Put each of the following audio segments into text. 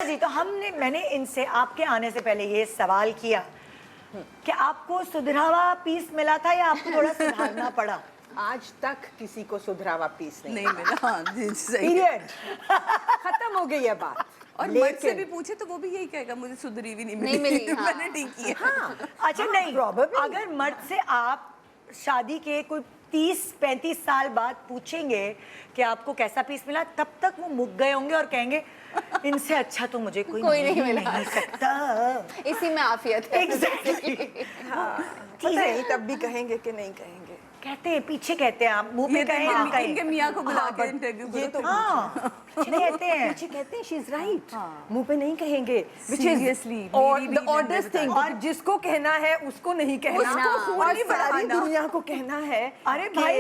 जी, तो मैंने इनसे आपके आने से पहले ये सवाल किया कि आपको सुधरा हुआ पीस मिला था या आपको थोड़ा सुधारना पड़ा? आज तक किसी को सुधरा हुआ पीस नहीं मिला। हाँ जी, सही। पीरियड खत्म हो गई है बात। और मर्द से भी पूछे तो वो भी यही कहेगा मुझे सुधरी भी नहीं मिली। हाँ। मैंने ठीक किया। हाँ। अच्छा नहीं, अगर मर्द से आप शादी के कोई 30-35 साल बाद पूछेंगे कि आपको कैसा पीस मिला, तब तक वो मुक गए होंगे और कहेंगे इनसे अच्छा तो मुझे कोई नहीं मिला नहीं सकता। इसी में आफियत है। एग्जैक्टली। पता नहीं तब भी कहेंगे कि नहीं कहेंगे। कहते हैं, पीछे कहते हैं, आप मुंह पे कहें ना कहें। इनके मियाँ को बुला के इंटरव्यू ये तो पीछे कहते हैं, पीछे कहते हैं शी इज राइट, मुंह पे नहीं कहेंगे। Seriously, और मेरी द भी ऑडेस्ट थिंग, और जिसको कहना है उसको नहीं कहना, उसको और नहीं सारी बढ़ाना। दुनिया को कहना है। अरे भाई,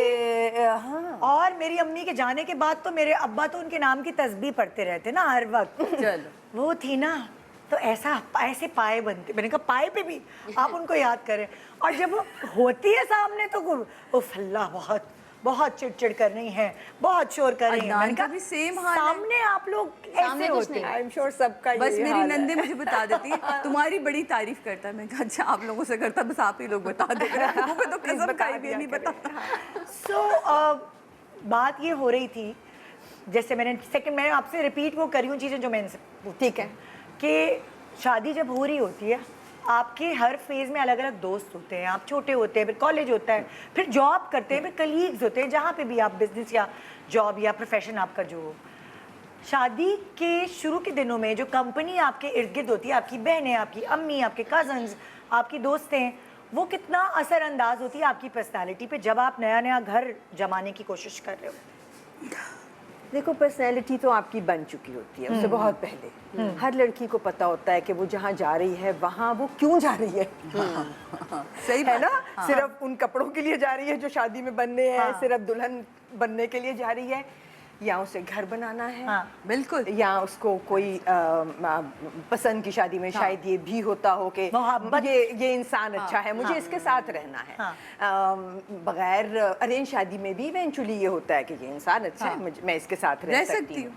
हाँ। और मेरी अम्मी के जाने के बाद तो मेरे अब्बा तो उनके नाम की तस्बीह पढ़ते रहते ना हर वक्त। चलो। वो थी ना, तो ऐसे पाए बनते। मैंने कहा पाए पे भी आप उनको याद करें, और जब वो होती है सामने तो उफ अल्लाह, बहुत बहुत चिड़चिड़ कर रही हैं, बहुत शोर कर रही हैं। मैंने कहा भी सेम हाल सामने आप लोग ऐसे होते हैं। आई एम श्योर सबका बस मेरी नंदे मुझे बता देती है तुम्हारी बड़ी तारीफ करता है। मैं कहा अच्छा आप लोगों से करता, बस आप ही लोग बता दे। मुझे तो कसम खाई भी नहीं बताता। सो बात ये हो रही थी, जैसे मैं आपसे रिपीट वो करी हूँ चीज़ें जो मैंने से, ठीक है, कि शादी जब हो रही होती है, आपके हर फेज़ में अलग अलग दोस्त होते हैं। आप छोटे होते हैं, फिर कॉलेज होता है, फिर जॉब करते हैं, फिर कलीग्स होते हैं, जहाँ पे भी आप बिजनेस या जॉब या प्रोफेशन आपका जो हो। शादी के शुरू के दिनों में जो कंपनी आपके इर्द गिर्द होती है, आपकी बहनें, आपकी अम्मी, आपके कज़न्स, आपकी दोस्तें, वो कितना असरअंदाज होती है आपकी पर्सनैलिटी पे जब आप नया नया घर जमाने की कोशिश कर रहे हो। देखो पर्सनैलिटी तो आपकी बन चुकी होती है उससे बहुत पहले। हर लड़की को पता होता है कि वो जहाँ जा रही है वहाँ वो क्यों जा रही है। सही है ना। सिर्फ उन कपड़ों के लिए जा रही है जो शादी में बनने हैं, सिर्फ दुल्हन बनने के लिए जा रही है, या उसे घर बनाना है। बिल्कुल। या उसको कोई पसंद की शादी में शायद ये भी होता हो कि ये इंसान अच्छा है, मुझे इसके साथ रहना है। बगैर अरेंज शादी में भी इवेंचुअली ये होता है कि ये इंसान अच्छा है, मैं इसके साथ रह सकती हूँ।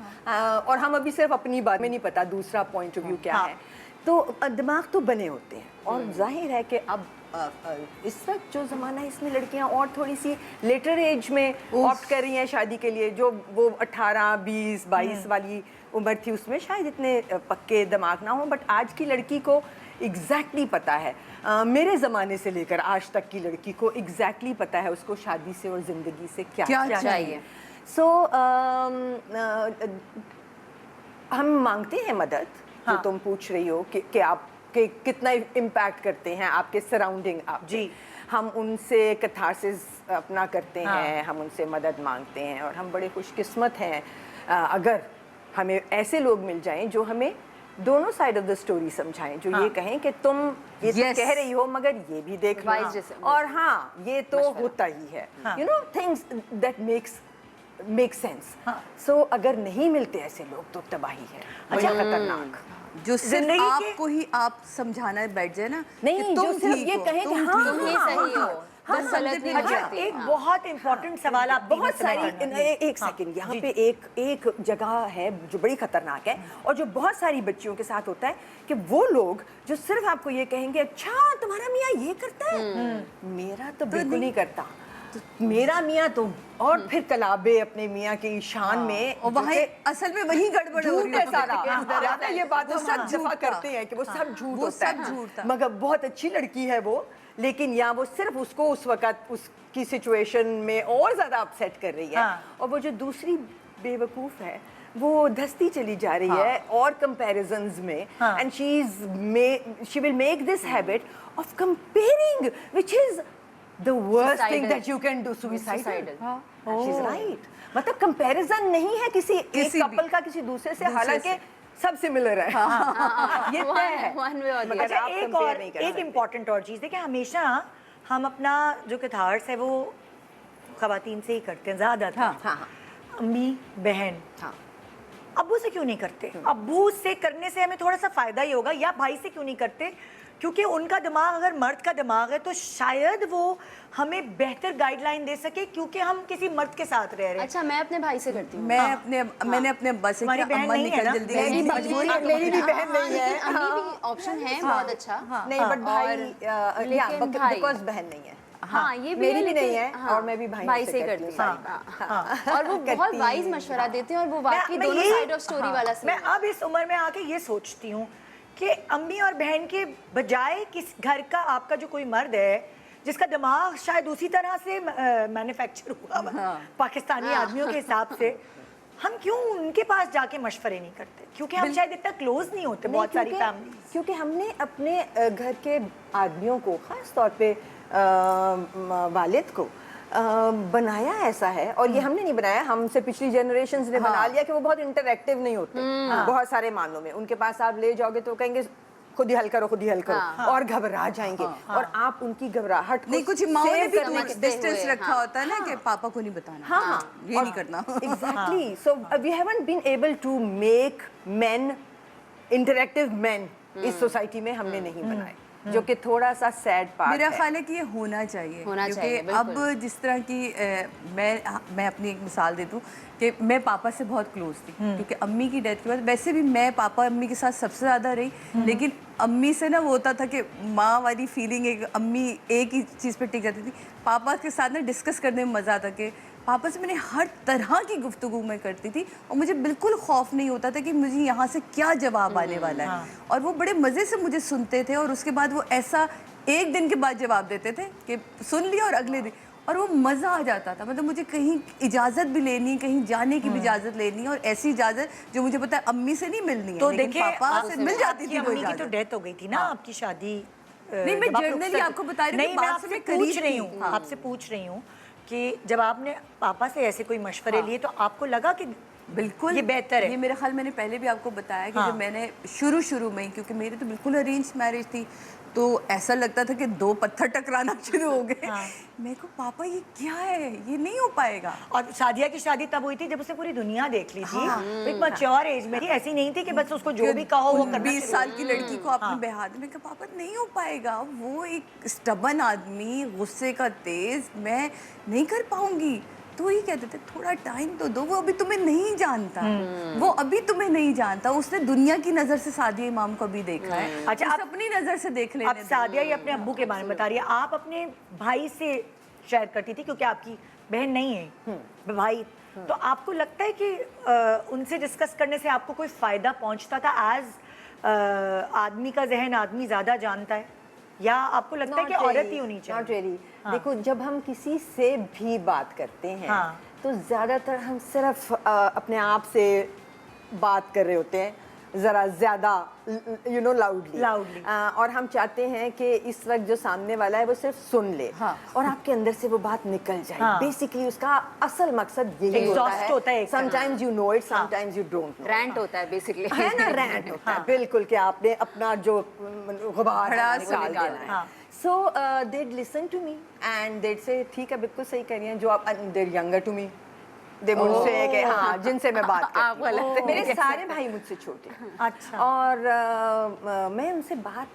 और हम अभी सिर्फ अपनी बात में नहीं पता दूसरा पॉइंट ऑफ व्यू क्या है। तो दिमाग तो बने होते हैं, और जाहिर है कि अब इस वक्त जो ज़माना है इसमें लड़कियां और थोड़ी सी लेटर एज में ऑप्ट कर रही हैं शादी के लिए। जो वो 18, 20, 22 वाली उम्र थी उसमें शायद इतने पक्के दिमाग ना हो, बट आज की लड़की को एग्जैक्टली पता है, मेरे ज़माने से लेकर आज तक की लड़की को एग्जैक्टली पता है उसको शादी से और ज़िंदगी से क्या चाहिए। सो हम मांगते हैं मदद, जो तुम पूछ रही हो कि आप कि कितना इम्पैक्ट करते हैं आपके सराउंडिंग आप जी। हम उनसे कैथारसिस अपना करते हैं, हम उनसे मदद मांगते हैं, और हम बड़े खुशकिस्मत हैं अगर हमें ऐसे लोग मिल जाएं जो हमें दोनों साइड ऑफ द स्टोरी समझाएं, जो ये कहें कि तुम ये तो कह रही हो मगर ये भी देख लो, और हाँ ये तो होता ही है, you know things that make sense. So अगर नहीं मिलते ऐसे लोग तो तबाही है, बड़ा खतरनाक। जो सिर्फ आपको ही आप समझाना बैठ जाए ना, नहीं जो सिर्फ ये कहें कि हाँ तुम ही सही हो, तुम गलत नहीं करती। एक बहुत इंपॉर्टेंट सवाल आप बहुत सारी एक सेकंड यहाँ पे एक जगह है जो बड़ी खतरनाक है, और जो बहुत सारी बच्चियों के साथ होता है कि वो लोग जो सिर्फ आपको ये कहेंगे अच्छा तुम्हारा मियाँ ये करता है, मेरा तो बिल्कुल नहीं करता, तो मेरा मियाँ तो, और फिर कलाबे अपने मियाँ की शान में, और वहाँ असल में वही गड़बड़ हो रही है सारा। ये बात हम सब दफा करते हैं कि वो सब झूठ होता है, मगर बहुत अच्छी लड़की है वो, लेकिन या वो सिर्फ उसको उस वक्त उसकी सिचुएशन में और ज्यादा अपसेट कर रही है, और वो जो दूसरी बेवकूफ है वो धसती चली जा रही है और कंपैरिजंस में, and she will make this habit of comparing, which is the worst thing that you can do, suicidal. She's right. मतलब कंपैरिजन नहीं है किसी एक कपल का किसी दूसरे से, हालांकि सब सिमिलर है। ये तय है। अच्छा एक इम्पॉर्टेंट और चीज़ है कि हमेशा हम अपना जो कैथार्स है वो ख़वातीन से ही करते हैं ज़्यादातर। अम्मी, बहन, अब्बू से क्यों नहीं करते? अब्बू से करने से हमें थोड़ा सा फ़ायदा ही होगा, या भाई से क्यों नहीं करते? क्योंकि उनका दिमाग अगर मर्द का दिमाग है तो शायद वो हमें बेहतर गाइडलाइन दे सके, क्योंकि हम किसी मर्द के साथ रह रहे हैं। अच्छा, मैं अपने भाई से करती हूँ। मैंने अपने अब्बा से हमारी किया, बहन अम्मा नहीं है निकल ना? जल्दी मेरी मजबूरी है, मेरी भी बहन नहीं है। लेकिन अम्मी भी ऑप्शन है बहुत अच्छा। नहीं बट भाई लेकिन भाई- बिकॉज बहन नहीं है। हाँ, ये भी मेरी है, भी नहीं है, लेकिन और मैं भी भाई से करती करती हूँ। हूँ। हाँ। और वो बहुत वाइज मशवरा देते हैं, और वो वाकई मैं दोनों ये- साइड ऑफ स्टोरी वाला मैं सीन। अब इस उम्र में आके ये सोचती हूँ कि अम्मी और बहन के बजाय किस घर का आपका जो कोई मर्द है जिसका दिमाग शायद उसी तरह से मैन्युफैक्चर हुआ हुआ पाकिस्तानी आदमियों के हिसाब से, हम क्यों उनके पास जाके मशवरे नहीं करते? क्योंकि हम शायद इतना क्लोज नहीं होते बहुत सारी फैमिली। क्योंकि हमने अपने घर के आदमियों को, खास तौर पे वालिद को बनाया ऐसा है, और ये हमने नहीं बनाया, हमसे पिछली जनरेशंस ने बना लिया कि वो बहुत इंटरैक्टिव नहीं होते बहुत सारे मामलों में। उनके पास आप ले जाओगे तो कहेंगे खुद ही हल करो, खुद ही हल करो, और घबरा जाएंगे। और आप उनकी घबराहट को नहीं, कुछ माओ ने भी save करने के- डिस्टेंस रखा होता है ना कि पापा को नहीं बताना, ये नहीं करना। Exactly. So we haven't been able to make men interactive men इस सोसाइटी में हमने नहीं बनाए, जो कि थोड़ा सा सैड पार्ट मेरा है। ख्याल है कि ये होना चाहिए, होना क्योंकि चाहिए, अब बिल्कुल। जिस तरह की मैं अपनी एक मिसाल दे दूं कि मैं पापा से बहुत क्लोज थी, क्योंकि अम्मी की डेथ के बाद वैसे भी मैं पापा अम्मी के साथ सबसे ज़्यादा रही, लेकिन अम्मी से ना वो होता था कि माँ वाली फीलिंग, एक अम्मी एक ही चीज़ पे टिक जाती थी। पापा के साथ ना डिस्कस करने में मज़ा आता कि पापा से मैंने हर तरह की गुफ्तगू मैं करती थी, और मुझे बिल्कुल खौफ नहीं होता था कि मुझे यहाँ से क्या जवाब आने वाला है, और वो बड़े मज़े से मुझे सुनते थे, और उसके बाद वो ऐसा एक दिन के बाद जवाब देते थे कि सुन लिया और अगले दिन, और वो मज़ा आ जाता था। मतलब मुझे कहीं इजाज़त भी लेनी, कहीं जाने की भी इजाज़त लेनी, और ऐसी इजाज़त जो मुझे पता है अम्मी से नहीं मिलनी है, तो लेकिन देखिए पापा से मिल जाती थी वो अम्मी की तो इजाज़त। डेथ हो गई थी ना, आपकी शादी नहीं, मैं जब आप जनरली रुखसत- आपको बता रही हूँ कि नहीं, मैं बात से आपसे मैं पूछ करीब रही थी। हूँ, आपसे पूछ रही हूँ कि जब आपने पापा से ऐसे कोई मशवरे लिए तो आपको लगा कि बिल्कुल ये बेहतर है? ये मेरा ख्याल, मैंने पहले भी आपको बताया कि हाँ। जब मैंने शुरू में, क्योंकि मेरी तो बिल्कुल अरेंज मैरिज थी, तो ऐसा लगता था कि दो पत्थर टकराना शुरू हो गए। मेरे को पापा ये क्या है, ये नहीं हो पाएगा। और सादिया की शादी तब हुई थी जब उसने पूरी दुनिया देख ली थी, एक मैच्योर एज में थी, ऐसी नहीं थी कि बस उसको जो भी कहो वो करना 20 शुरू। साल की लड़की को आपने बहा दिया। मैंने कहा पापा नहीं हो पाएगा, वो एक स्टबन आदमी, गुस्से का तेज, मैं नहीं कर पाऊंगी। तो ही कहते थे थोड़ा टाइम तो दो, वो अभी तुम्हें नहीं जानता, वो अभी तुम्हें नहीं जानता, उसने दुनिया की नजर से सादिया इमाम को भी देखा है। अच्छा, उसे आप- अपनी नजर से देख लेने अब दो। सादिया ये अपने अब्बू के बारे में बता रही है, आप अपने भाई से शेयर करती थी क्योंकि आपकी बहन नहीं है, भाई, तो आपको लगता है कि उनसे डिस्कस करने से आपको कोई फायदा पहुंचता था? एज आदमी का जहन आदमी ज्यादा जानता है, या आपको लगता है कि औरत ही होनी चाहिए? Not really. देखो, जब हम किसी से भी बात करते हैं तो ज़्यादातर हम सिर्फ अपने आप से बात कर रहे होते हैं, ज़रा ज़्यादा लाउडली, और हम चाहते हैं कि इस वक्त जो सामने वाला है वो सिर्फ सुन ले, और आपके अंदर से वो बात निकल जाए। बेसिकली उसका असल मकसद यही होता है। Sometimes you know it, sometimes you don't know. Rant होता है बेसिकली, है ना, रैंट होता है बिल्कुल, कि आपने अपना जो गुबार है, निकाल देना है। So they'd listen to me and they'd say ठीक है, बिल्कुल सही कह रही हैं, जो आप, they're younger to me, they would say कि हाँ, जिनसे मैं बात करती हूँ। मेरे सारे भाई मुझसे छोटे हैं। अच्छा। और मैं उनसे बात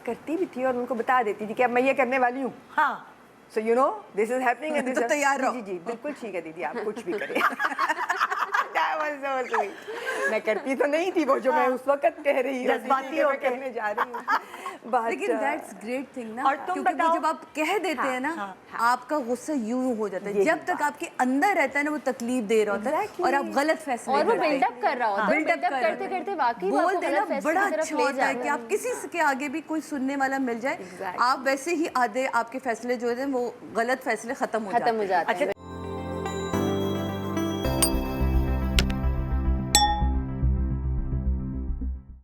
करती भी थी और उनको बता देती थी कि अब मैं ये करने वाली हूँ। हाँ, So you know this is happening and this तो तैयार रहो। जी जी बिल्कुल ठीक है दीदी, आप कुछ भी करें। That was so sweet. मैं करती तो नहीं थी वो जो मैं उस वक्त कह रही हूँ, जज्बाती हो के करने जा रही हूँ। But, लेकिन दैट्स ग्रेट थिंग ना, और तुम क्योंकि वो बताओ- जब आप कह देते हैं ना, आपका गुस्सा यूं हो जाता है, जब तक आपके अंदर रहता है ना वो तकलीफ दे रहा होता है, और आप गलत फैसले और वो करते हैं। बिल्डअप कर रहा होता है, Build up बिल्डअप कर करते रहा है। करते वाकई वो बोल आपको देना गलत फैसले बड़ा की तरफ अच्छा ले होता है जाता कि आप किसी के आगे भी कोई सुनने वाला मिल जाए, आप वैसे ही आधे आपके फैसले जो है वो गलत फैसले खत्म हो जाते हैं। खत्म हो जाता है।